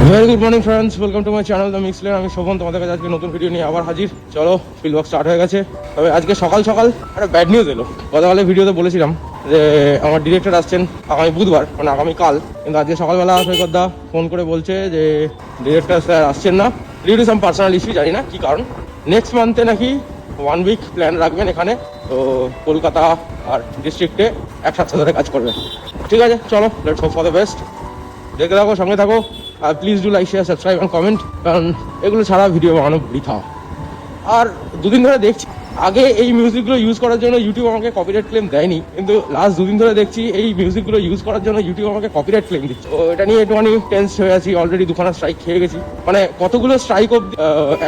Very good morning friends, welcome to my channel the mix lane. আমি শোভন, তোমাদের কাছে আজকে নতুন ভিডিও নিয়ে আবার হাজির। চলো, ফিল্ড ওয়ার্ক স্টার্ট হয়ে গেছে। তবে আজকে সকাল সকাল একটা ব্যাড নিউজ এলো। গতকালের ভিডিওতে বলেছিলাম যে আমার ডিরেক্টর আসছেন আগামী বুধবার, মানে আগামীকাল, কিন্তু আজকে সকালবেলা সৈকতদা ফোন করে বলছে যে ডিরেক্টর স্যার আসছেন না, due to some personal issue, জানি না কি কারণ। নেক্সট মান্থে নাকি 1 উইক প্ল্যান রাখবেন এখানে, তো কলকাতা আর ডিস্ট্রিক্টে একসাথে ধরে কাজ করবে। ঠিক আছে, চলো, let's hope for the best. দেখতে থাকো, সঙ্গে থাকো, আর please do like, share, subscribe and comment, কারণ এগুলো ছাড়া ভিডিও বানানো বৃথা। আর দুদিন ধরে দেখছি, আগে এই মিউজিকগুলো ইউজ করার জন্য ইউটিউব আমাকে কপিরাইট ক্লেম দেয়নি, কিন্তু লাস্ট দুদিন ধরে দেখছি এই মিউজিকগুলো ইউজ করার জন্য ইউটিউব আমাকে কপিরাইট ক্লেম দিচ্ছে। তো এটা নিয়ে একটুখানি টেন্স হয়ে আছি। অলরেডি দুখানা স্ট্রাইক খেয়ে গেছি। মানে কতগুলো স্ট্রাইক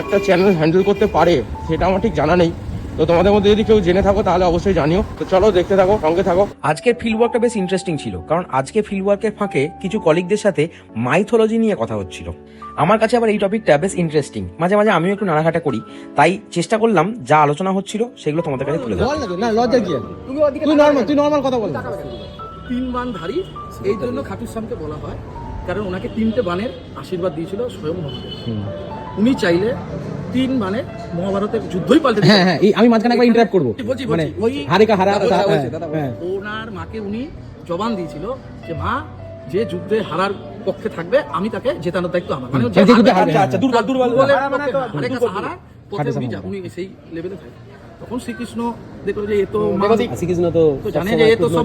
একটা চ্যানেল হ্যান্ডেল করতে পারে সেটা আমার ঠিক জানা নেই। তো তোমাদের মধ্যে যদি কেউ জেনে থাকো তাহলে অবশ্যই জানিও। তো চলো, দেখতে থাকো, সঙ্গে থাকো। আজকের ফিল্ড ওয়ার্কটা বেশ ইন্টারেস্টিং ছিল, কারণ আজকে ফিল্ড ওয়ার্কের ফাঁকে কিছু কলিগদের সাথে মাইথোলজি নিয়ে কথা হচ্ছিল। আমার কাছে আবার এই টপিকটা বেশ ইন্টারেস্টিং, মাঝে মাঝে আমিও একটু নাড়াঘাটা করি, তাই চেষ্টা করলাম যা আলোচনা হচ্ছিল সেগুলো তোমাদের কাছে তুলে ধরতে। না, লজ্জা কি? তুই নরমাল কথা বল। 3 বানধারী, এই জন্য খাটুর শ্যামকে বলা হয়, কারণ ওনাকে 3টে বানের আশীর্বাদ দিয়েছিল স্বয়ং মহাদেব। উনি চাইলে 3 বানে মহাভারতের যুদ্ধই পাল্টে দিতে। হ্যাঁ, আমি মাঝখানে একবার ইন্টারাপ্ট করব। মানে হারিকা হারা ওনার মাকে উনি জবান দিয়েছিল যে মা, যে যুদ্ধে হারার পক্ষে থাকবে আমি তাকে জেতানোর দায়িত্ব আমার, মানে যে যুদ্ধে হারবে, আচ্ছা দুর্বল উনি সেই লেভেলে থাকে। তখন শ্রীকৃষ্ণ দেখলো যে এ তো শ্রীকৃষ্ণ তো জানে যে এ তো সব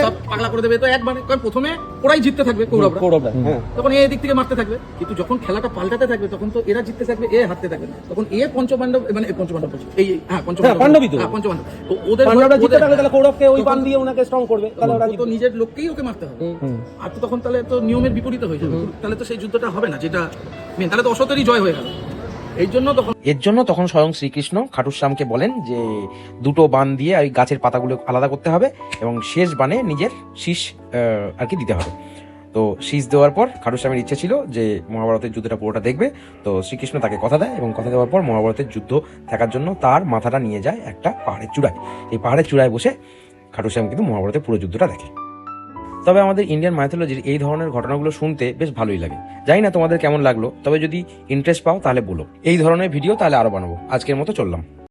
সব পাগলা করে দেবে, তো একবারে, কারণ প্রথমে ওরাই জিততে থাকবে, কৌরবরা, তখন এই দিক থেকে মারতে থাকবে, কিন্তু যখন খেলাটা পাল্টাতে থাকবে তখন তো এরা জিততে থাকবে, এ হারতে থাকবে, তখন এ পঞ্চপাণ্ডব, মানে পঞ্চপাণ্ডব এই পঞ্চপাণ্ডব, তো ওদের জিততে থাকলে তাহলে কৌরবকে ওই বান দিয়ে ওনাকে স্ট্রং করবে, তাহলে ওরা তো নিজের লোককেই ওকে মারতে হবে। আর তো তখন তাহলে তো নিয়মের বিপরীত হয়ে যাবে, তাহলে তো সেই যুদ্ধটা হবে না, যেটা মেন, তাহলে তো অসতেরই জয় হয়ে গেল। এর জন্য তখন স্বয়ং শ্রীকৃষ্ণ খাটুর শ্যামকে বলেন যে 2টো বান দিয়ে ওই গাছের পাতাগুলো আলাদা করতে হবে এবং শেষ বানে নিজের শীষ আর কি দিতে হবে। তো শীষ দেওয়ার পর খাটুর শ্যামের ইচ্ছে ছিল যে মহাভারতের যুদ্ধটা পুরোটা দেখবে। তো শ্রীকৃষ্ণ তাকে কথা দেয় এবং কথা দেওয়ার পর মহাভারতের যুদ্ধ থাকার জন্য তার মাথাটা নিয়ে যায় একটা পাহাড়ের চূড়ায়। এই পাহাড়ের চূড়ায় বসে খাটুর শ্যাম কিন্তু মহাভারতের পুরো যুদ্ধটা দেখে। তবে আমাদের ইন্ডিয়ান মাইথোলজির এই ধরনের ঘটনাগুলো শুনতে বেশ ভালোই লাগে। জানি না তোমাদের কেমন লাগলো, তবে যদি ইন্টারেস্ট পাও তাহলে বলো। এই ধরনের ভিডিও তাহলে আরো বানাবো। আজকের মতো চললাম।